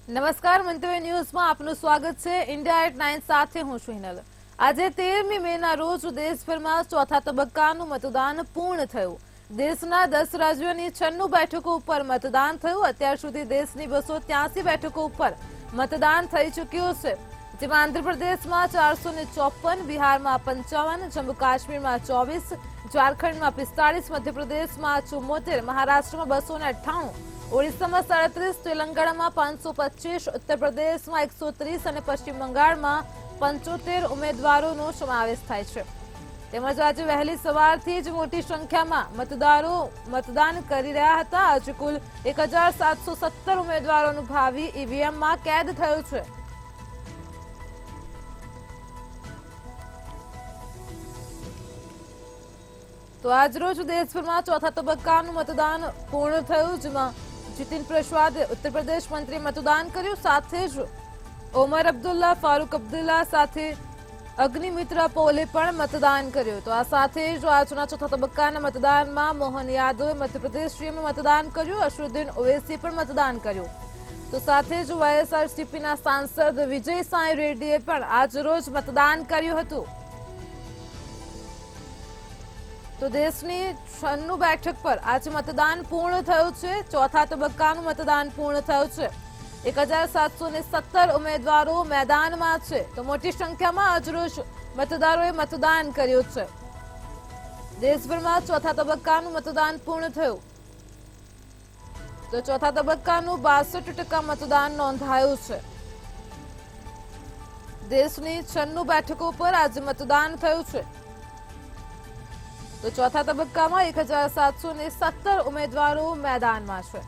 નમસ્કાર, મંતવ્ય ન્યૂઝમાં આપનું સ્વાગત છે। ઇન્ડિયા એટ 9 સાથે હું છું હિનલ। આજે 13મી મેના રોજ દેશભરમાં ચોથા તબક્કાનું મતદાન પૂર્ણ થયું। દેશના 10 રાજ્યોની 96 બેઠકો ઉપર મતદાન થયું। અત્યાર સુધી દેશની 283 બેઠકો ઉપર મતદાન થઈ ચૂક્યું છે, જેમાં આંધ્રપ્રદેશમાં 454, બિહારમાં 55, જમ્મુ કાશ્મીરમાં 24, ઝારખંડમાં 45, મધ્યપ્રદેશમાં 74, મહારાષ્ટ્રમાં 298, ઓડિશામાં 37, તેલંગાણામાં 525, ઉત્તર પ્રદેશમાં 130 અને પશ્ચિમ બંગાળમાં 75 ઉમેદવારોનો સમાવેશ થાય છે। તેમજ આજે વહેલી સવારથી જ મોટી સંખ્યામાં મતદારો મતદાન કરી રહ્યા હતા। આજે કુલ 1717 ઉમેદવારોનું ભાવિ ઈવીએમમાં કેદ થયું છે। તો આજરોજ દેશભરમાં ચોથા તબક્કાનું મતદાન પૂર્ણ થયું, જેમાં જીતિન પ્રસાદે ઉત્તર પ્રદેશ મંત્રીએ મતદાન કર્યું। સાથે જ ઓમર અબ્દુલ્લા, ફારૂક અબ્દુલ્લા સાથે અગ્નિમિત્ર પોલે પણ મતદાન કર્યું। તો આ સાથે જ આજના ચોથા તબક્કાના મતદાનમાં મોહન યાદવે મધ્યપ્રદેશ સીએમમાં મતદાન કર્યું। અસરુદ્દીન ઓવૈસીએ પણ મતદાન કર્યું। તો સાથે જ વાયએસઆરસીપીના સાંસદ વિજય સાંઈ રેડ્ડીએ પણ આજરોજ મતદાન કર્યું હતું। તો દેશની 96 બેઠક પર આજે મતદાન પૂર્ણ થયું છે। ચોથા તબક્કાનું મતદાન પૂર્ણ થયું છે। 1717 ઉમેદવારો મેદાનમાં છે। તો મોટી સંખ્યામાં આજરોજ મતદારોએ મતદાન કર્યું છે। દેશભરમાં ચોથા તબક્કાનું મતદાન પૂર્ણ થયું। તો ચોથા તબક્કાનું 62% મતદાન નોંધાયું છે। દેશની 96 બેઠકો પર આજે મતદાન થયું છે। તો ચોથા તબક્કામાં 1717 ઉમેદવારો મેદાનમાં છે।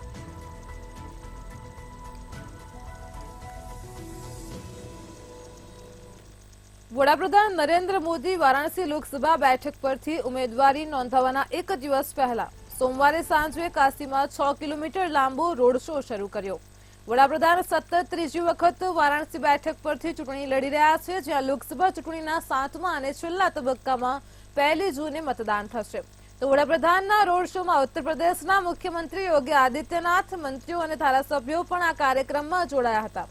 વડાપ્રધાન નરેન્દ્ર મોદી વારાણસી લોકસભા બેઠક પરથી ઉમેદવારી નોંધાવવાના એક દિવસ પહેલા સોમવારે સાંજે કાશીમાં 6 કિલોમીટર લાંબો રોડ શો શરૂ કર્યો। વડાપ્રધાન સતત ત્રીજી વખત વારાણસી બેઠક પરથી ચૂંટણી લડી રહ્યા છે, જ્યાં લોકસભા ચૂંટણીના 7મા અને છેલ્લા તબક્કામાં 1 જૂને મતદાન થશે। તો વડાપ્રધાનના રોડ શોમાં ઉત્તર પ્રદેશના મુખ્યમંત્રી યોગી આદિત્યનાથ, મંત્રીઓ અને ધારાસભ્યો પણ આ કાર્યક્રમમાં જોડાયા હતા।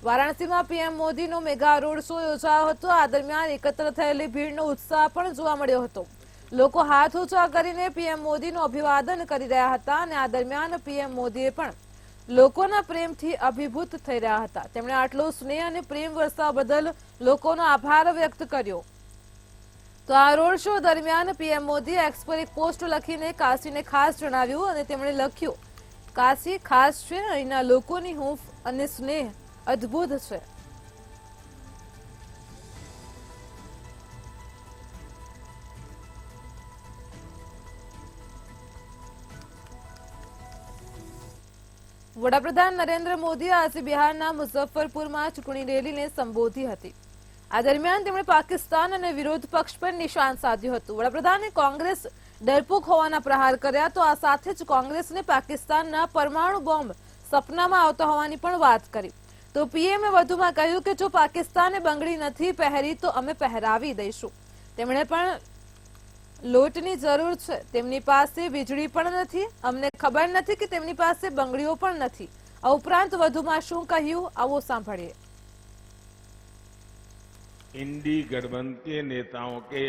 વારાણસીમાં પીએમ મોદીનો મેગા રોડ શો યોજાયો હતો। આ દરમિયાન એકત્ર થયેલી ભીડનો ઉત્સાહ પણ જોવા મળ્યો હતો। લોકો હાથ ઊંચા કરીને પીએમ મોદીનું અભિવાદન કરી રહ્યા હતા અને આ દરમિયાન પીએમ મોદીએ પણ લોકોના પ્રેમથી અભિભૂત થઈ રહ્યા હતા। તેમણે આટલો સ્નેહ અને પ્રેમ વરસાવ બદલ લોકોનો આભાર વ્યક્ત કર્યો। તો આ રોડ શો દરમિયાન પીએમ મોદીએ એક્સ પર એક પોસ્ટ લખીને કાશીને ખાસ જણાવ્યું અને તેમણે લખ્યું, કાશી ખાસ છે, અહીંના લોકોની હૂંફ અને સ્નેહ અદ્ભુત છે। વડાપ્રધાન નરેન્દ્ર મોદીએ આજે બિહારના મુઝફ્ફરપુરમાં ચૂંટણી રેલીને સંબોધી હતી। આ દરમિયાન તેમણે પાકિસ્તાન અને વિરોધ પક્ષ પર નિશાન સાધ્યું હતું। વડાપ્રધાને કોંગ્રેસ ડરપોક હોવાના પ્રહાર કર્યા। તો આ સાથે જ કોંગ્રેસને પાકિસ્તાનના પરમાણુ બોમ્બ સપનામાં આવતા હોવાની પણ વાત કરી। તો પીએમએ વધુમાં કહ્યું કે જો પાકિસ્તાને બંગડી નથી પહેરી તો અમે પહેરાવી દઈશું। તેમણે પણ લોટની જરૂર છે, તેમની પાસે વીજળી પણ નથી, અમને ખબર નથી કે તેમની પાસે બંગડીઓ પણ નથી। આ ઉપરાંત વધુમાં શું કહ્યું, આવો સાંભળીએ। इंडी गठबंधन के नेताओं के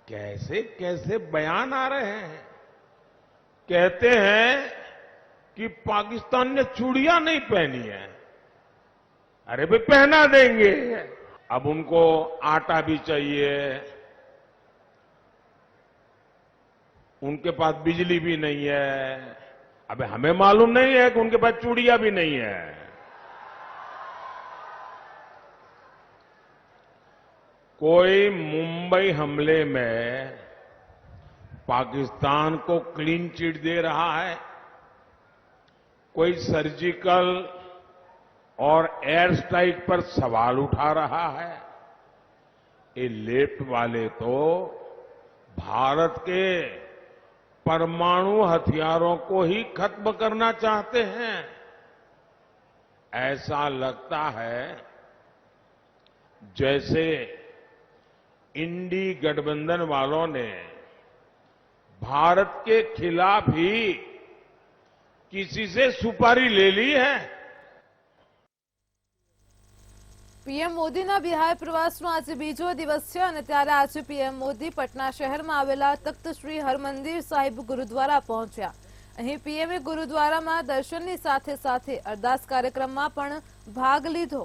कैसे कैसे बयान आ रहे हैं। कहते हैं कि पाकिस्तान ने चूड़ियां नहीं पहनी है। अरे भाई पहना देंगे। अब उनको आटा भी चाहिए, उनके पास बिजली भी नहीं है। अबे हमें मालूम नहीं है कि उनके पास चूड़ियां भी नहीं है। कोई मुंबई हमले में पाकिस्तान को क्लीन चिट दे रहा है, कोई सर्जिकल और एयर स्ट्राइक पर सवाल उठा रहा है। ये लेफ्ट वाले तो भारत के परमाणु हथियारों को ही खत्म करना चाहते हैं। ऐसा लगता है जैसे इंडी गठबंधन वालों ने भारत के खिलाफ ही किसी से सुपारी ले ली है। પીએમ મોદીના બિહાર પ્રવાસનો આજે બીજો દિવસ છે અને ત્યારે આજે પીએમ મોદી પટના શહેરમાં આવેલા તખ્ત શ્રી હરમંદિર સાહિબ ગુરુદ્વારા પહોંચ્યા. અહીં પીએમએ ગુરુદ્વારામાં દર્શનની સાથે સાથે અરદાસ કાર્યક્રમમાં પણ ભાગ લીધો.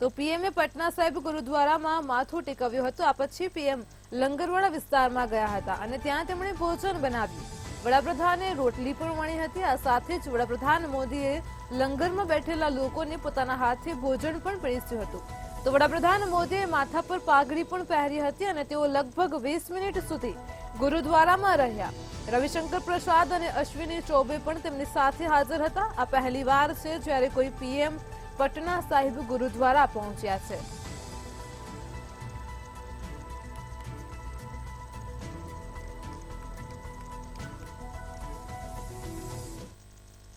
તો પીએમએ પટના સાહિબ ગુરુદ્વારામાં માથું ટેકવ્યું હતું. આ પછી પીએમ લંગરવાડા વિસ્તારમાં ગયા હતા અને ત્યાં તેમણે ભોજન બનાવ્યું. વડાપ્રધાને રોટલી પણ વણી હતી. આ સાથે જ વડાપ્રધાન મોદીએ લંગરમાં બેઠેલા લોકોને પોતાના હાથે ભોજન પણ પીરસ્યું હતું. તો વડાપ્રધાન મોદીએ માથા પર પાઘડી પણ પહેરી હતી અને તેઓ લગભગ 20 મિનિટ સુધી ગુરુદ્વારામાં રહ્યા. રવિશંકર પ્રસાદ અને અશ્વિની ચૌબે પણ તેમની સાથે હાજર હતા. આ પહેલીવાર છે જ્યારે કોઈ પીએમ પટના સાહિબ ગુરુદ્વારા પહોંચ્યા છે.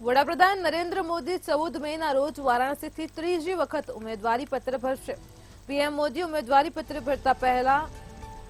વડાપ્રધાન નરેન્દ્ર મોદી 14 મેના રોજ વારાણસીથી ત્રીજી વખત ઉમેદવારી પત્ર ભરશે. પીએમ મોદી ઉમેદવારી પત્ર ભરતા પહેલા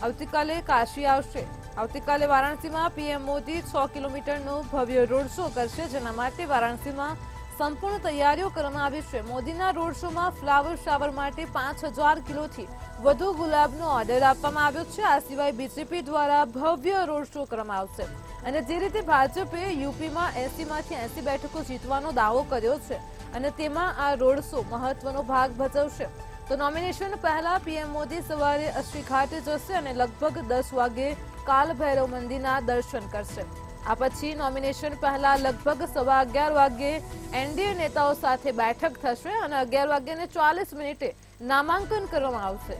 આવતીકાલે કાશી આવશે. આવતીકાલે વારાણસીમાં પીએમ મોદી 6 કિલોમીટરનો ભવ્ય રોડ શો કરશે, જેના માટે વારાણસીમાં સંપૂર્ણ તૈયારીઓ કરવામાં આવી છે. મોદીના રોડ શોમાં ફ્લાવર શાવર માટે 5000 કિલોથી વધુ ગુલાબનો ઓર્ડર આપવામાં આવ્યો છે. આ સિવાય બીજેપી દ્વારા ભવ્ય રોડ શો કરવામાં આવશે અને જે રીતે ભાજપે યુપીમાં 80માંથી 80 બેઠકો જીતવાનો દાવો કર્યો છે અને તેમાં આ રોડ શો મહત્વનો ભાગ ભજવશે. તો નોમિનેશન પહેલા પીએમ મોદી સવારે અશ્વી ઘાટે જશે અને લગભગ 10 વાગે કાલ ભૈરવ મંદિરના દર્શન કરશે. આ પછી નોમિનેશન પહેલા લગભગ 11:15 વાગે એનડીએ નેતાઓ સાથે બેઠક થશે અને 11:40 નામાંકન કરવામાં આવશે.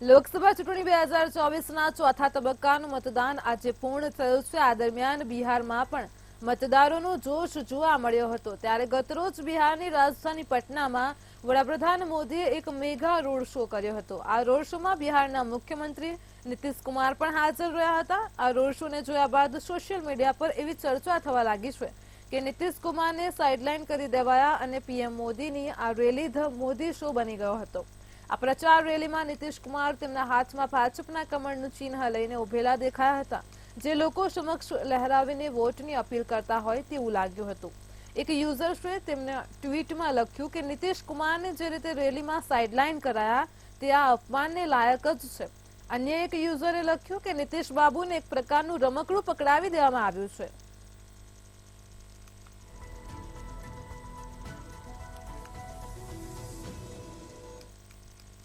લોકસભા ચૂંટણી 2024ના ચોથા તબક્કાનું મતદાન આજે પૂર્ણ થયું છે. આ દરમિયાન બિહારમાં પણ મતદારોનો જોશ જોવા મળ્યો હતો. ત્યારે ગતરોજ બિહારની રાજધાની પટનામાં વડાપ્રધાન મોદીએ એક મેગા રોડ શો કર્યો હતો. આ રોડ શોમાં બિહારના મુખ્યમંત્રી નીતિશ કુમાર પણ હાજર રહ્યા હતા. આ રોડ શોને જોયા બાદ સોશિયલ મીડિયા પર એવી ચર્ચા થવા લાગી છે કે નીતિશ કુમારને સાઇડલાઇન કરી દેવાયા અને પીએમ મોદીની આ રેલી ધ મોદી શો બની ગયો હતો. આ પ્રચાર રેલીમાં નીતિશ કુમાર તેમના હાથમાં ભાજપના કમળનું ચિહ્ન લઈને ઉભેલા દેખાયા હતા, જે લોકો સમક્ષ લહેરાવીને વોટની અપીલ કરતા હોય તેવું લાગ્યું હતું. એક યુઝર્સે તેમના ટ્વીટમાં લખ્યું કે નીતિશ કુમારને જે રીતે રેલીમાં સાઇડલાઇન કરાયા તે આ અપમાનને લાયક જ છે. અન્ય એક યુઝરે લખ્યું કે નીતિશ બાબુને એક પ્રકારનું રમકડું પકડાવી દેવામાં આવ્યું છે.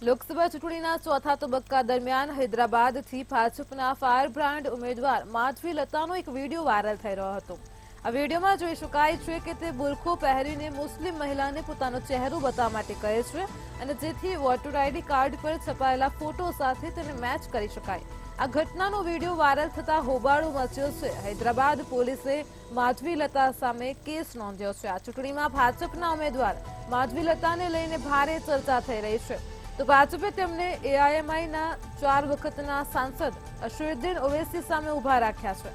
લોકસભા ચૂંટણીના ચોથા તબક્કા દરમિયાન હૈદરાબાદથી ભાજપના ફાયર બ્રાન્ડ ઉમેદવાર માધવી લતાનો એક વિડીયો વાયરલ થઈ રહ્યો હતો. આ વિડીયોમાં જોઈ શકાય છે કે તે બુરખો પહેરીને મુસ્લિમ મહિલાને પોતાનો ચહેરો બતાવવા માટે કહે છે અને જેથી વોટર આઈડી કાર્ડ પર છપાયેલા ફોટો સાથે તેને મેચ કરી શકાય. આ ઘટનાનો વિડીયો વાયરલ થતા હોબાળો મચ્યો છે. હૈદરાબાદ પોલીસે માધવી લતા સામે કેસ નોંધ્યો છે. આ ચૂંટણીમાં ભાજપના ઉમેદવાર માધવી લતાને લઈને ભારે ચર્ચા થઈ રહી છે. તો ભાજપે તેમને એઆઈએમઆઈના 4 વખતના સાંસદ અશરુદ્દીન ઓવૈસી સામે ઉભા રાખ્યા છે.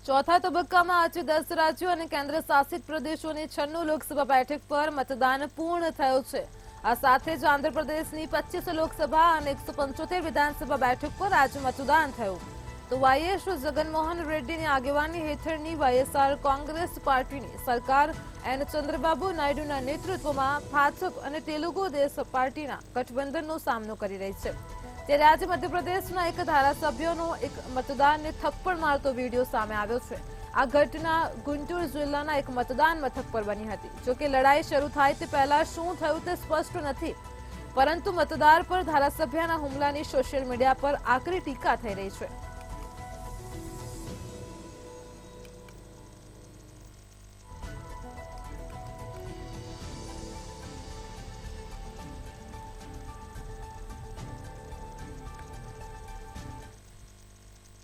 ચોથા તબક્કામાં આજે 10 રાજ્યો અને કેન્દ્ર શાસિત પ્રદેશોની 96 લોકસભા બેઠક પર મતદાન પૂર્ણ થયું છે. આ સાથે જ આંધ્રપ્રદેશની 25 લોકસભા અને 175 વિધાનસભા બેઠક પર આજે મતદાન થયું. તો વાયએસ જગનમોહન રેડ્ડીની આગેવાની હેઠળની વાયએસઆર કોંગ્રેસ પાર્ટીની સરકાર એન ચંદ્રબાબુ નાયડુના નેતૃત્વમાં ભાજપ અને તેલુગુ દેશમ પાર્ટીના ગઠબંધનનો સામનો કરી રહી છે. ત્યારે આજે મધ્યપ્રદેશના એક ધારાસભ્યનો એક મતદાનને થપ્પડ મારતો વિડીયો સામે આવ્યો છે. આ ઘટના ગુંટુર જિલ્લાના એક મતદાન મથક પર બની હતી. જોકે લડાઈ શરૂ થાય તે પહેલા શું થયું તે સ્પષ્ટ નથી, પરંતુ મતદાર પર ધારાસભ્યના હુમલાની સોશિયલ મીડિયા પર આકરી ટીકા થઈ રહી છે.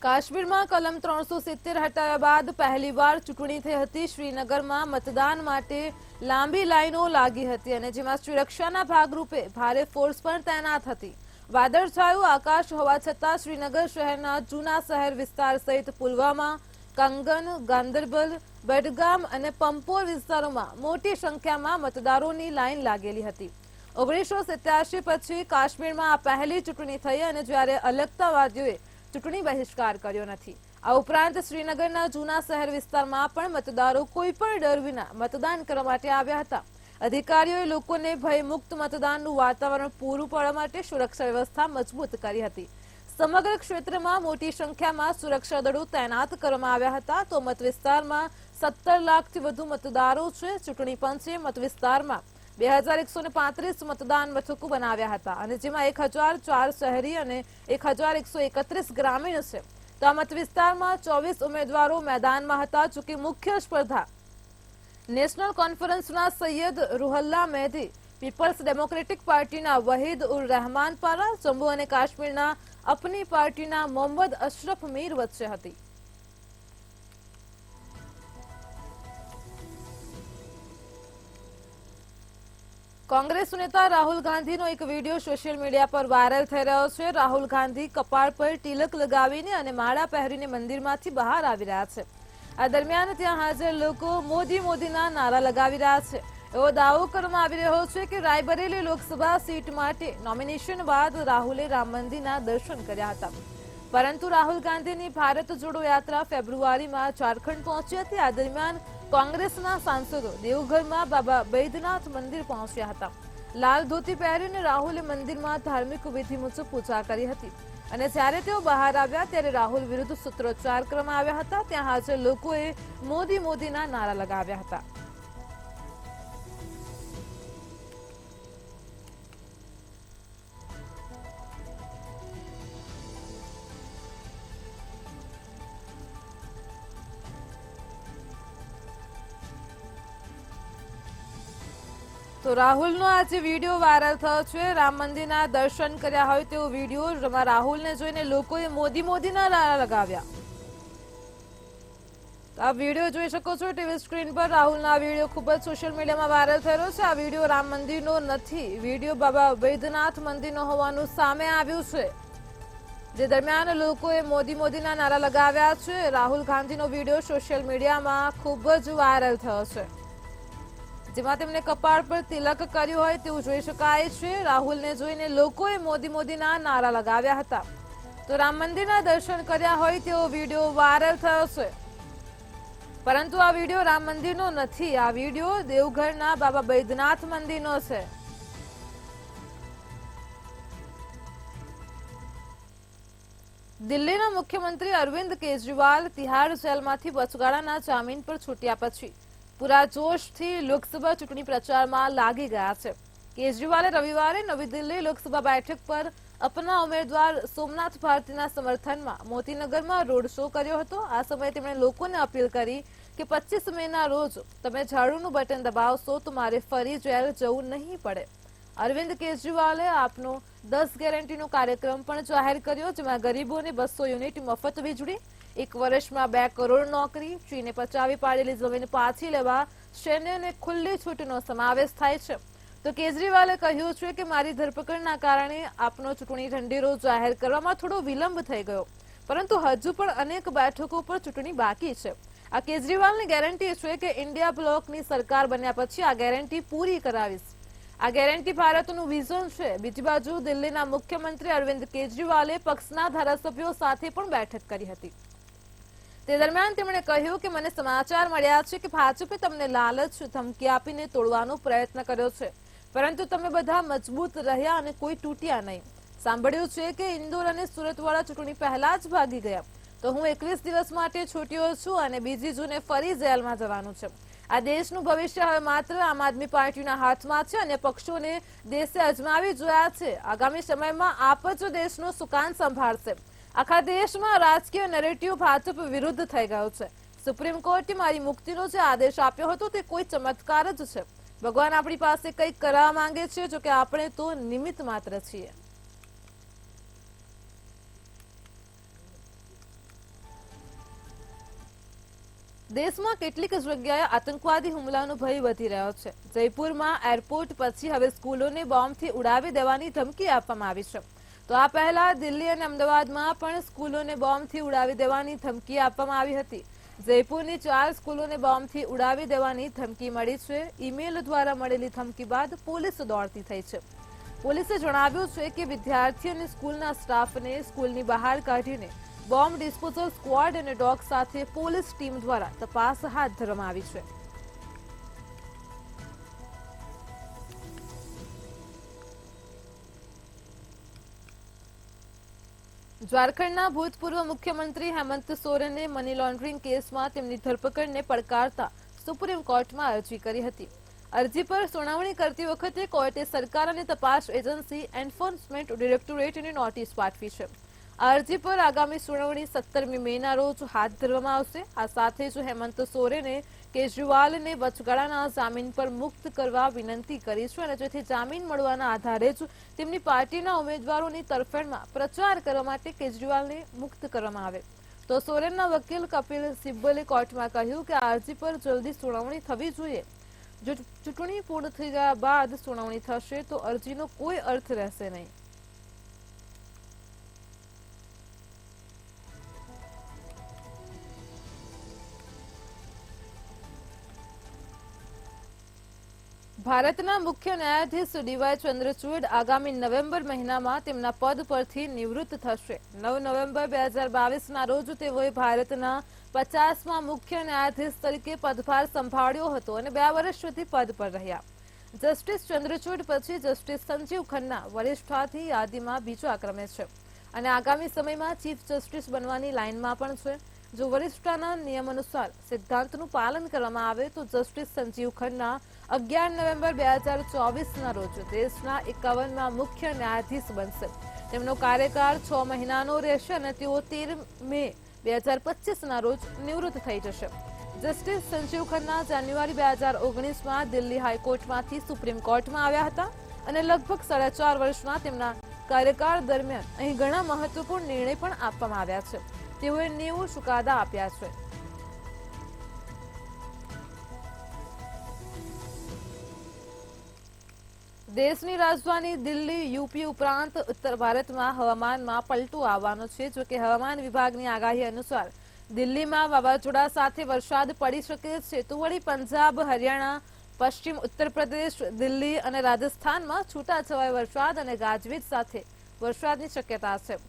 કાશ્મીરમાં કલમ 370 હટાવ્યા બાદ પહેલીવાર ચૂંટણી થઈ હતી. શ્રીનગરમાં મતદાન માટે લાંબી લાઈનો લાગી હતી અને જેમાં સુરક્ષાના ભાગરૂપે ભારે ફોર્સ પણ તૈનાત હતી. વાદળછાયું આકાશ હોવા છતાં શ્રીનગર શહેરના જૂના શહેર વિસ્તાર સહિત પુલવામા, કંગન, ગાંદરબલ, બડગામ અને પંપોર વિસ્તારોમાં મોટી સંખ્યામાં મતદારોની લાઈન લાગેલી હતી. 1987 પછી કાશ્મીરમાં આ પહેલી ચૂંટણી થઈ અને જ્યારે અલગતાવાદીઓએ ચૂંટણી બહિષ્કાર કર્યો નથી. આ ઉપરાંત શ્રીનગરના જૂના શહેર વિસ્તારમાં પણ મતદારો કોઈ પણ ડર વિના મતદાન કરવા માટે આવ્યા હતા. અધિકારીઓએ લોકોને ભયમુક્ત મતદાનનું વાતાવરણ પૂરું પાડવા માટે સુરક્ષા વ્યવસ્થા મજબૂત કરી હતી. સમગ્ર ક્ષેત્રમાં મોટી સંખ્યામાં સુરક્ષા દળો તૈનાત કરવામાં આવ્યા હતા. તો મત વિસ્તારમાં 17 લાખથી વધુ મતદારો છે. ચૂંટણી પંચે મત વિસ્તારમાં 2135 મતદાન મથકો બનાવ્યા હતા અને જેમાં 1004 શહેરી અને 1131 ગ્રામીણ છે. તો આ મત વિસ્તારમાં 24 ઉમેદવારો મેદાનમાં હતા. જોકે મુખ્ય સ્પર્ધા નેશનલ કોન્ફરન્સના સૈયદ રૂહલ્લા મેહદી, પીપલ્સ ડેમોક્રેટિક પાર્ટીના વહીદ ઉર રહેમાન પારા, જમ્મુ અને કાશ્મીરના અપની પાર્ટીના મોહમ્મદ અશરફ મીર વચ્ચે હતી. કોંગ્રેસ નેતા રાહુલ ગાંધીનો એક વિડીયો સોશિયલ મીડિયા પર વાયરલ થઈ રહ્યો છે. રાહુલ ગાંધી કપાળ પર તિલક લગાવીને અને માળા પહેરીને મંદિરમાંથી બહાર આવી રહ્યા છે. આ દરમિયાન ત્યાં હાજર લોકો મોદી મોદીના નારા લગાવી રહ્યા છે. એવો દાવો કરવામાં આવી રહ્યો છે કે રાયબરેલી લોકસભા સીટ માટે નોમિનેશન બાદ રાહુલે રામ મંદિરના દર્શન કર્યા હતા. પરંતુ રાહુલ ગાંધીની ભારત જોડો યાત્રા ફેબ્રુઆરીમાં ઝારખંડ પહોંચી હતી. આ દરમિયાન કોંગ્રેસના સાંસદો દેવઘરમાં બાબા બૈદ્યનાથ મંદિર પહોંચ્યા હતા. લાલ ધોતી પહેરીને રાહુલે મંદિરમાં ધાર્મિક વિધિ મુજબ પૂજા કરી હતી અને જ્યારે તેઓ બહાર આવ્યા ત્યારે રાહુલ વિરુદ્ધ સૂત્રોચ્ચાર કરવામાં આવ્યા હતા. ત્યાં હાજર લોકોએ મોદી મોદીના નારા લગાવ્યા હતા. તો રાહુલનો આજે વિડીયો વાયરલ થયો છે. રામ મંદિરના દર્શન કર્યા હોય તેવો વિડીયો, જેમાં રાહુલને જોઈને લોકોએ મોદી મોદીના નારા લગાવ્યા. આ વિડીયો જોઈ શકો છો ટીવી સ્ક્રીન પર. રાહુલનો આ વિડીયો ખૂબ જ સોશિયલ મીડિયામાં વાયરલ થયો છે. આ વિડીયો રામ મંદિરનો નથી, વિડીયો બાબા બૈદ્યનાથ મંદિરનો હોવાનું સામે આવ્યું છે. જે દરમિયાન લોકોએ મોદી મોદીના નારા લગાવ્યા છે. રાહુલ ગાંધીનો વિડીયો સોશિયલ મીડિયામાં ખૂબ જ વાયરલ થયો છે, જેમાં તેમણે કપાળ પર તિલક કર્યું હોય તેવું જોઈ શકાય છે. રાહુલને જોઈને લોકોએ મોદી મોદીના નારા લગાવ્યા હતા. તો રામ મંદિરના દર્શન કર્યા હોય તેવો વિડીયો વાયરલ થયો છે. પરંતુ આ વિડીયો રામ મંદિરનો નથી, આ વિડીયો દેવઘરના બાબા બૈદ્યનાથ મંદિરનો છે. દિલ્હીના મુખ્યમંત્રી અરવિંદ કેજરીવાલ તિહાડ જેલમાંથી વચગાળાના જામીન પર છૂટ્યા પછી પૂરા જોશથી લોકસભા ચૂંટણી પ્રચારમાં લાગી ગયા છે. કેજરીવાલે રવિવારે નવી દિલ્હી લોકસભા બેઠક પર અપના ઉમેદવાર સોમનાથ ભારતીના સમર્થનમાં મોતીનગરમાં રોડ શો કર્યો હતો. આ સમયે તેમણે લોકોને અપીલ કરી કે 25 મેના રોજ તમે ઝાડુનું બટન દબાવશો તો મારે ફરી જેલ જવું નહીં પડે. અરવિંદ કેજરીવાલે આપનો 10 ગેરંટીનો કાર્યક્રમ પણ જાહેર કર્યો, જેમાં ગરીબોને 200 યુનિટ મફત વીજળી, 1 વર્ષમાં 2 કરોડ નોકરી, ચીને પચાવી પાડેલી જમીન પાછી લેવા સૈન્યને ખુલ્લી છૂટનો સમાવેશ થાય છે. તો કેજરીવાલે કહ્યું છે કે મારી ધરપકડના કારણે આપનો ચૂંટણી ઢંઢેરો જાહેર કરવામાં થોડો વિલંબ થઈ ગયો, પરંતુ હજુ પણ અનેક બેઠકો પર ચૂંટણી બાકી છે. આ કેજરીવાલની ગેરંટી છે કે ઇન્ડિયા બ્લોકની સરકાર બન્યા પછી આ ગેરંટી પૂરી કરાવીશ. આ ગેરંટી ભારતનું વિઝન છે. બીજી બાજુ દિલ્હીના મુખ્યમંત્રી અરવિંદ કેજરીવાલે પક્ષના ધારાસભ્યો સાથે પણ બેઠક કરી હતી. તે દરમિયાન તેમણે કહ્યું કે મને સમાચાર મળ્યા છે કે ભાજપે તમને લાલચ, ધમકી આપીને તોડવાનો પ્રયત્ન કર્યો છે, પરંતુ તમે બધા મજબૂત રહ્યા અને કોઈ તૂટ્યા નહીં. સાંભળ્યું છે કે ઇન્દોર અને સુરતવાળા ચૂંટણી પહેલા જ ભાગી ગયા, તો હું 21 દિવસ માટે છૂટ્યો છું અને બીજી જૂને ફરી જેલમાં જવાનું છે. આ દેશનું ભવિષ્ય હવે માત્ર આમ આદમી પાર્ટીના હાથમાં છે અને પક્ષોને દેશે અજમાવી જોયા છે. આગામી સમયમાં આપ જ દેશનું સુકાન સંભાળશે. આખા દેશમાં રાજકીય નેરેટિવ ભાજપ વિરુદ્ધ થઈ ગયો છે. સુપ્રીમ કોર્ટે મારી મુક્તિનો જે આદેશ આપ્યો હતો તે કોઈ ચમત્કાર જ છે. ભગવાન આપણી પાસે કંઈક કરવા માંગે છે, જો કે આપણે તો નિમિત્ત માત્ર છીએ. દેશમાં કેટલીક જગ્યાએ આતંકવાદી હુમલાનો ભય વધી રહ્યો છે. જયપુરમાં એરપોર્ટ પછી હવે સ્કૂલોને બોમ્બથી ઉડાવી દેવાની ધમકી આપવામાં આવી છે. તો આ પહેલા દિલ્હી અને અમદાવાદમાં પણ સ્કૂલોને બોમ્બથી ઉડાવી દેવાની ધમકી આપવામાં આવી હતી. જયપુરની 4 સ્કૂલોને બોમ્બથી ઉડાવી દેવાની ધમકી મળી છે. ઈમેલ દ્વારા મળેલી ધમકી બાદ પોલીસ દોડતી થઈ છે. પોલીસે જણાવ્યું છે કે વિદ્યાર્થી અને સ્કૂલના સ્ટાફને સ્કૂલની બહાર કાઢીને બોમ્બ ડિસ્પોઝલ સ્ક્વોડ અને ડોગ સાથે પોલીસ ટીમ દ્વારા તપાસ હાથ ધરવામાં આવી છે. ઝારખંડના ભૂતપૂર્વ મુખ્યમંત્રી હેમંત સોરેને મની લોન્ડરિંગ કેસમાં તેમની ધરપકડને પડકારતા સુપ્રીમ કોર્ટમાં અરજી કરી હતી. અરજી પર સુનાવણી કરતી વખતે કોર્ટે સરકાર અને તપાસ એજન્સી એન્ફોર્સમેન્ટ ડિરેક્ટોરેટને નોટિસ પાઠવી છે. આ અરજી પર આગામી સુનાવણી 17મી મેના રોજ હાથ ધરવામાં આવશે. આ સાથે જ હેમંત સોરેને કેજરીવાલને વચગાળાના જામીન પર મુક્ત કરવા વિનંતી કરી છે અને જેથી જામીન મળવાના આધારે જ તેમની પાર્ટીના ઉમેદવારોની તરફેણમાં પ્રચાર કરવા માટે કેજરીવાલને મુક્ત કરવામાં આવે. તો સોરેનના વકીલ કપિલ સિબ્બલે કોર્ટમાં કહ્યું કે આ અરજી પર જલ્દી સુનાવણી થવી જોઈએ. જો ચૂંટણી પૂર્ણ થઈ ગયા બાદ સુનાવણી થશે તો અરજીનો કોઈ અર્થ રહેશે નહીં. ભારતના મુખ્ય ન્યાયાધીશ ડીવાય ચંદ્રચૂડ આગામી નવેમ્બર મહિનામાં તેમના પદ પરથી નિવૃત્ત થશે. 9 નવેમ્બર 2022ના રોજ તેઓએ ભારતના 50મા મુખ્ય ન્યાયાધીશ તરીકે પદભાર સંભાળ્યો હતો અને 2 વર્ષ સુધી પદ પર રહ્યા. જસ્ટિસ ચંદ્રચૂડ પછી જસ્ટિસ સંજીવ ખન્ના વરિષ્ઠાથી યાદીમાં બીજા ક્રમે છે અને આગામી સમયમાં ચીફ જસ્ટિસ બનવાની લાઇનમાં પણ છે. જો વરિષ્ઠતાના નિયમ અનુસાર સિદ્ધાંતનું પાલન કરવામાં આવે તો જસ્ટિસ સંજીવ ખન્ના 11 નવેમ્બર 2024ના રોજ દેશના 51મા મુખ્ય ન્યાયાધીશ બનશે. તેમનો કાર્યકાળ 6 મહિનાનો રહેશે અને તેઓ 13 મે 2025ના રોજ નિવૃત્ત થઈ જશે. જસ્ટિસ સંજીવ ખન્ના જાન્યુઆરી 2019માં દિલ્હી હાઈકોર્ટમાંથી સુપ્રીમ કોર્ટમાં આવ્યા હતા અને લગભગ 4.5 વર્ષના તેમના કાર્યકાળ દરમિયાન અહીં ઘણા મહત્વપૂર્ણ નિર્ણય પણ આપવામાં આવ્યા છે. તેઓએ 90 ચુકાદા આપ્યા છે. દેશની રાજધાની દિલ્હી, યુપી ઉપરાંત ઉત્તર ભારતમાં હવામાનમાં પલટો આવવાનો છે. જોકે હવામાન વિભાગની આગાહી અનુસાર દિલ્હીમાં વાવાઝોડા સાથે વરસાદ પડી શકે છે તો વળી પંજાબ, હરિયાણા, પશ્ચિમ ઉત્તર પ્રદેશ, દિલ્હી અને રાજસ્થાનમાં છૂટાછવાયા વરસાદ અને ગાજવીજ સાથે વરસાદની શક્યતા છે.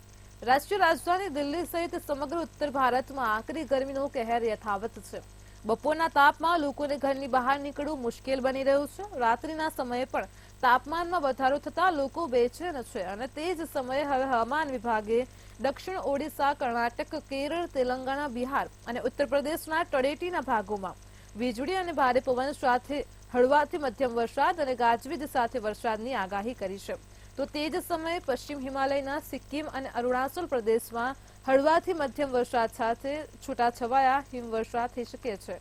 રાષ્ટ્રીય રાજધાની દિલ્હી સહિત સમગ્ર ઉત્તર ભારતમાં આકરી ગરમીનો કહેર યથાવત છે. બપોરના તાપમાં લોકોને ઘરની બહાર નીકળવું મુશ્કેલ બની રહ્યું છે. રાત્રિના સમયે પણ તાપમાનમાં વધારો થતા લોકો બેચેન છે અને તે જ સમયે હવે હવામાન વિભાગે દક્ષિણ ઓડિશા, કર્ણાટક, કેરળ, તેલંગાણા, બિહાર અને ઉત્તર પ્રદેશના તળેટીના ભાગોમાં વીજળી અને ભારે પવન સાથે હળવાથી મધ્યમ વરસાદ અને ગાજવીજ સાથે વરસાદની આગાહી કરી છે. તો તે જ સમયે પશ્ચિમ હિમાલયના સિક્કિમ અને અરુણાચલ પ્રદેશમાં હળવાથી મધ્યમ વરસાદ સાથે છૂટાછવાયા હિમવર્ષા થઈ શકે છે.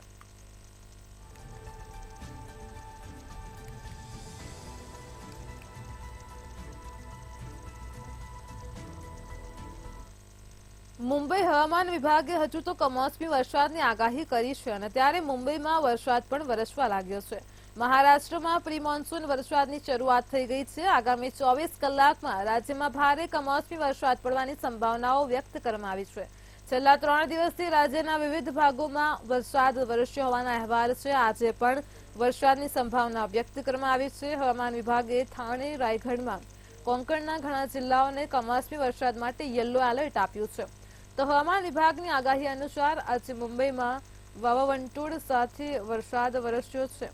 મુંબઈ હવામાન વિભાગે હજુ તો કમોસમી વરસાદની આગાહી કરી છે અને ત્યારે મુંબઈમાં વરસાદ પણ વરસવા લાગ્યો છે. મહારાષ્ટ્રમાં પ્રી મોન્સૂન વરસાદની શરૂઆત થઈ ગઈ છે. આગામી 24 કલાકમાં રાજ્યમાં ભારે કમોસમી વરસાદ પડવાની સંભાવનાઓ વ્યક્ત કરવામાં આવી છે. છેલ્લા 3 દિવસથી રાજ્યના વિવિધ ભાગોમાં વરસાદ વરસ્યો હોવાના અહેવાલ છે. આજે પણ વરસાદની સંભાવના વ્યક્ત કરવામાં આવી છે. હવામાન વિભાગે થાણે, રાયગઢમાં કોંકણના ઘણા જિલ્લાઓને કમોસમી વરસાદ માટે યલો એલર્ટ આપ્યું છે. તો હવામાન વિભાગની આગાહી અનુસાર આજે મુંબઈમાં વાવાવંટોળ સાથે વરસાદ વરસ્યો છે.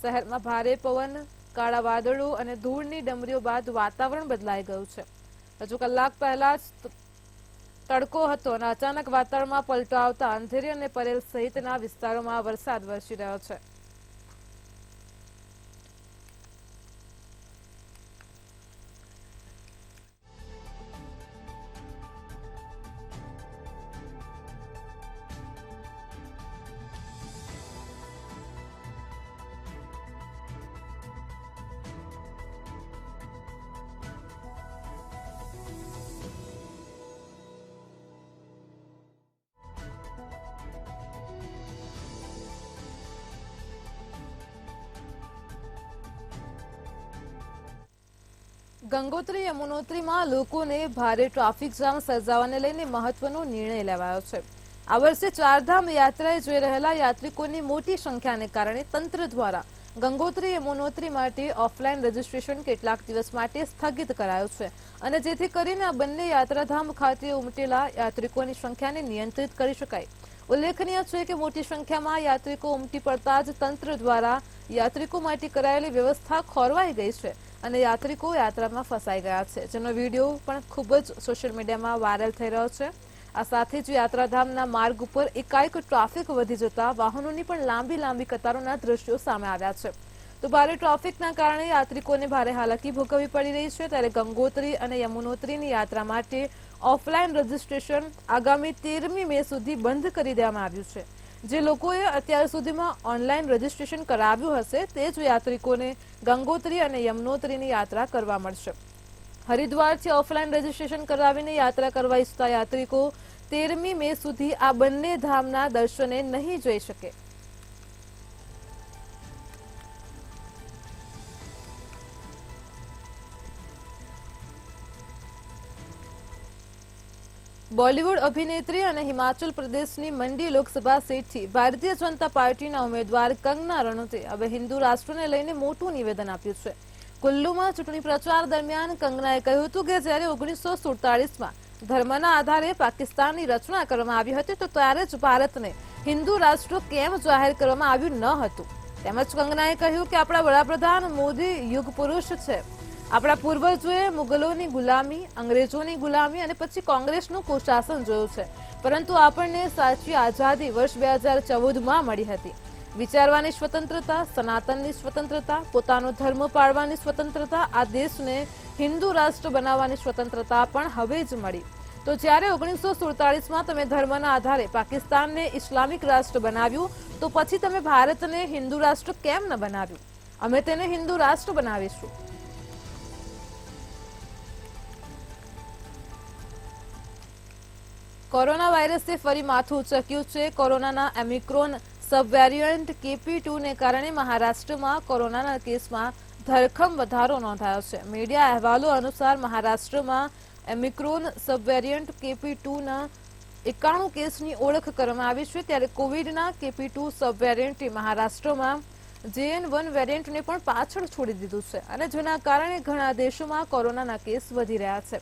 શહેરમાં ભારે પવન, કાળા વાદળો અને ધૂળની ડમરીઓ બાદ વાતાવરણ બદલાઈ ગયું છે. હજુ કલાક પહેલા જ તડકો હતો અને અચાનક વાતાવરણમાં પલટો આવતા અંધેરી અને પરેલ સહિતના વિસ્તારોમાં વરસાદ વરસી રહ્યો છે. ગંગોત્રી યમુનોત્રીમાં લોકોને ભારે ટ્રાફિક જામ સર્જાવાને લઈને મહત્વનો નિર્ણય લેવાયો છે. આ વર્ષે ચારધામ યાત્રાએ જઈ રહેલા યાત્રિકોની મોટી સંખ્યાને કારણે તંત્ર દ્વારા ગંગોત્રી યમુનોત્રી માટે ઓફલાઈન રજીસ્ટ્રેશન કેટલાક દિવસ માટે સ્થગિત કરાયું છે અને જેથી કરીને આ બંને યાત્રાધામ ખાતે ઉમટેલા યાત્રિકોની સંખ્યાને નિયંત્રિત કરી શકાય. ઉલ્લેખનીય છે કે મોટી સંખ્યામાં યાત્રિકો ઉમટી પડતા જ તંત્ર દ્વારા યાત્રિકો માટે કરાયેલી વ્યવસ્થા ખોરવાઈ ગઈ છે અને યાત્રિકો યાત્રામાં ફસાઈ ગયા છે, જેનો વિડીયો પણ ખૂબ જ સોશિયલ મીડિયામાં વાયરલ થઈ રહ્યો છે. આ સાથે જ યાત્રાધામના માર્ગ ઉપર એકાએક ટ્રાફિક વધી જતા વાહનોની પણ લાંબી કતારોના દ્રશ્યો સામે આવ્યા છે. તો ભારે ટ્રાફિકના કારણે યાત્રિકોને ભારે હાલાકી ભોગવવી પડી રહી છે. ત્યારે ગંગોત્રી અને યમુનોત્રીની યાત્રા માટે ઓફલાઈન રજીસ્ટ્રેશન આગામી 13મી મે સુધી બંધ કરી દેવામાં આવ્યું છે. જે લોકોએ અત્યાર સુધીમાં ઓનલાઈન રજીસ્ટ્રેશન કરાવ્યું હશે તે જ યાત્રિકોને ગંગોત્રી અને યમુનોત્રીની યાત્રા કરવા મળશે. હરિદ્વારથી ઓફલાઈન રજીસ્ટ્રેશન કરાવીને યાત્રા કરવા ઈચ્છતા યાત્રિકો 13મી મે સુધી આ બંને ધામના દર્શને નહીં જઈ શકે. બોલિવૂડ અભિનેત્રી અને હિમાચલ પ્રદેશની મંડી લોકસભા સીટથી ભારતીય જનતા પાર્ટીના ઉમેદવાર કંગના રનૌતે હવે હિન્દુ રાષ્ટ્રને લઈને મોટું નિવેદન આપ્યું છે. કુલ્લુમાં ચૂંટણી પ્રચાર દરમિયાન કંગનાએ કહ્યું હતું કે જ્યારે 1947માં ધર્મના આધારે પાકિસ્તાનની રચના કરવામાં આવી હતી તો ત્યારે જ ભારતને હિન્દુ રાષ્ટ્ર કેમ જાહેર કરવામાં આવ્યું ન હતું. તેમજ કંગનાએ કહ્યું કે આપણા વડાપ્રધાન મોદી યુગ પુરુષ છે. આપણા પૂર્વજોએ મુગલોની ગુલામી, અંગ્રેજોની ગુલામી અને પછી કોંગ્રેસનું કુશાસન જોયું છે, પરંતુ આપણને સાચી આઝાદી વર્ષ 2014માં મળી હતી. વિચારવાની સ્વતંત્રતા, સનાતનની સ્વતંત્રતા, પોતાનો ધર્મ પાળવાની સ્વતંત્રતા, આ દેશને હિન્દુ રાષ્ટ્ર બનાવવાની સ્વતંત્રતા પણ હવે જ મળી. તો જ્યારે 1947માં તમે ધર્મના આધારે પાકિસ્તાનને ઇસ્લામિક રાષ્ટ્ર બનાવ્યું તો પછી તમે ભારતને હિન્દુ રાષ્ટ્ર કેમ ન બનાવ્યું? અમે તેને હિન્દુ રાષ્ટ્ર બનાવીશું. કોરોના વાયરસે ફરી માથું ઉચક્યું છે. કોરોનાના ઓમિક્રોન સબવેરિયન્ટ KP2ને કારણે મહારાષ્ટ્રમાં કોરોનાના કેસમાં ધરખમ વધારો નોંધાયો છે. મીડિયા અહેવાલો અનુસાર મહારાષ્ટ્રમાં ઓમિક્રોન સબવેરિયન્ટ KP2ના 91 કેસની ઓળખ કરવામાં આવી છે. ત્યારે કોવિડના KP2 સબવેરિયન્ટે મહારાષ્ટ્રમાં JN1 વેરિયન્ટને પણ પાછળ છોડી દીધું છે અને જેના કારણે ઘણા દેશોમાં કોરોનાના કેસ વધી રહ્યા છે.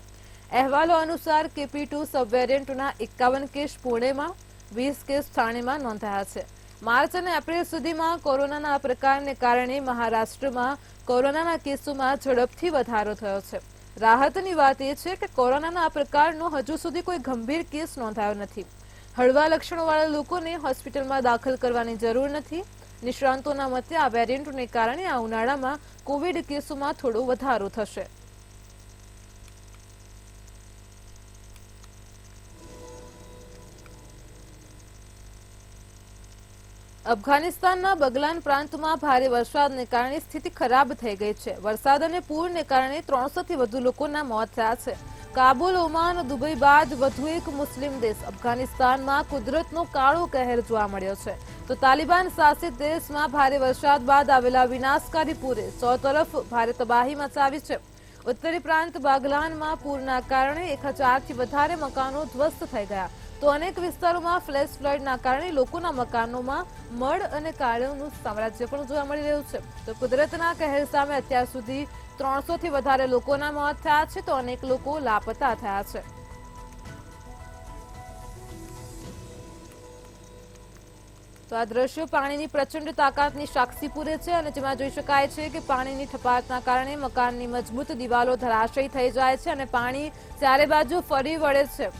અહેવાલો અનુસાર KP2 સબવેરિયન્ટના 51 કેસ પુણેમાં, 20 કેસ ઠાણેમાં નોંધાયા છે. માર્ચ અને એપ્રિલ સુધીમાં કોરોનાના પ્રકારને કારણે મહારાષ્ટ્રમાં કોરોનાના કેસોમાં ઝડપથી વધારો થયો છે. રાહતની વાત એ છે કે કોરોનાના પ્રકારનો હજુ સુધી કોઈ ગંભીર કેસ નોંધાયો નથી. હળવા લક્ષણોવાળા લોકોને હોસ્પિટલમાં દાખલ કરવાની જરૂર નથી. નિષ્ણાંતોના મતે આ વેરિયન્ટને કારણે આ ઉનાળામાં કોવિડ કેસોમાં થોડો વધારો થશે. અફઘાનિસ્તાનના બગલાન પ્રાંતમાં ભારે વરસાદને કારણે સ્થિતિ ખરાબ થઈ ગઈ છે. વરસાદ અને પૂરને કારણે 300થી વધુ લોકોના મોત થયા છે. કાબુલ, ઓમાન, દુબઈ બાદ વધુ એક મુસ્લિમ દેશ અફઘાનિસ્તાનમાં કુદરતનો કાળો કહેર જોવા મળ્યો છે. તો તાલિબાન શાસિત દેશમાં ભારે વરસાદ બાદ આવેલા વિનાશકારી પૂરે ચોતરફ ભારે તબાહી મચાવી છે. ઉત્તરી પ્રાંત બાગલાનમાં પૂરના કારણે 1000થી વધારે મકાનો ધ્વસ્ત થઈ ગયા. તો અનેક વિસ્તારોમાં ફ્લેશ ફ્લડના કારણે લોકોના મકાનોમાં મળ અને કાળોનું સામ્રાજ્ય પણ જોવા મળી રહ્યું છે. તો કુદરતના કહેર સામે અત્યાર સુધી 300થી વધારે લોકોના મોત થયા છે, તો અનેક લોકો લાપતા થયા છે. તો આ દ્રશ્યો પાણીની પ્રચંડ તાકાતની સાક્ષી પૂરે છે અને જેમાં જોઈ શકાય છે કે પાણીની ઠપાટના કારણે મકાનની મજબૂત દિવાલો ધરાશયી થઈ જાય છે અને પાણી ચારે બાજુ ફરી વળે છે.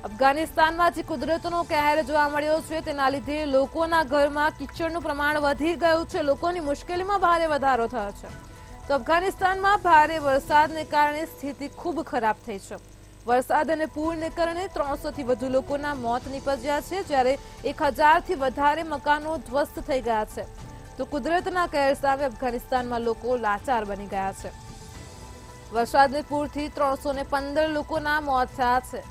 અફઘાનિસ્તાનમાં જે કુદરતનો કહેર જોવા મળ્યો છે તેના લીધે લોકોના ઘરમાં કિચડનું પ્રમાણ વધી ગયું છે. લોકોની મુશ્કેલીમાં ભારે વધારો થયો છે. તો અફઘાનિસ્તાનમાં ભારે વરસાદને કારણે સ્થિતિ ખૂબ ખરાબ થઈ છે. વરસાદ અને પૂરને કારણે 300થી વધુ લોકોના મોત નીપજ્યા છે, જ્યારે 1000થી વધારે મકાનો ધ્વસ્ત થઈ ગયા છે. તો કુદરતના કહેર સામે અફઘાનિસ્તાનમાં લોકો લાચાર બની ગયા છે. વરસાદને પૂરથી 315 લોકોના મોત થયા છે.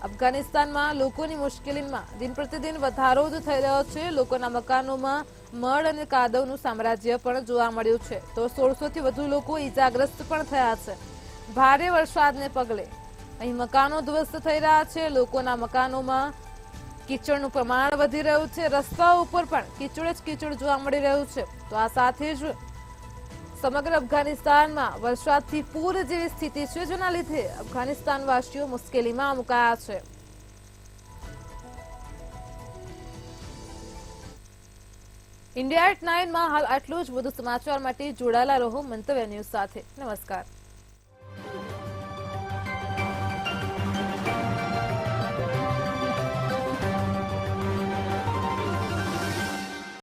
અફઘાનિસ્તાનમાં લોકોની મુશ્કેલીમાં દિન પ્રતિદિન વધારો જ થઈ રહ્યો છે. લોકોના મકાનોમાં મળ અને કાદવનું સામ્રાજ્ય પણ જોવા મળ્યું છે. તો 1600થી વધુ લોકો ઈજાગ્રસ્ત પણ થયા છે. ભારે વરસાદને પગલે અહીં મકાનો ધ્વસ્ત થઈ રહ્યા છે. લોકોના મકાનોમાં કીચડનું પ્રમાણ વધી રહ્યું છે, રસ્તાઓ ઉપર પણ કીચડ જ કીચડ જોવા મળી રહ્યું છે. તો આ સાથે જ સમગ્ર અફઘાનિસ્તાનમાં વરસાદથી પૂર જેવી સ્થિતિ છે, જેના લીધે અફઘાનિસ્તાનવાસીઓ મુશ્કેલીમાં મુકાયા છે. ઇન્ડિયા એટ 9 માં હાલ આટલું જ. વધુ સમાચાર માટે જોડાયેલા રહો મંતવ્ય ન્યૂઝ સાથે. નમસ્કાર.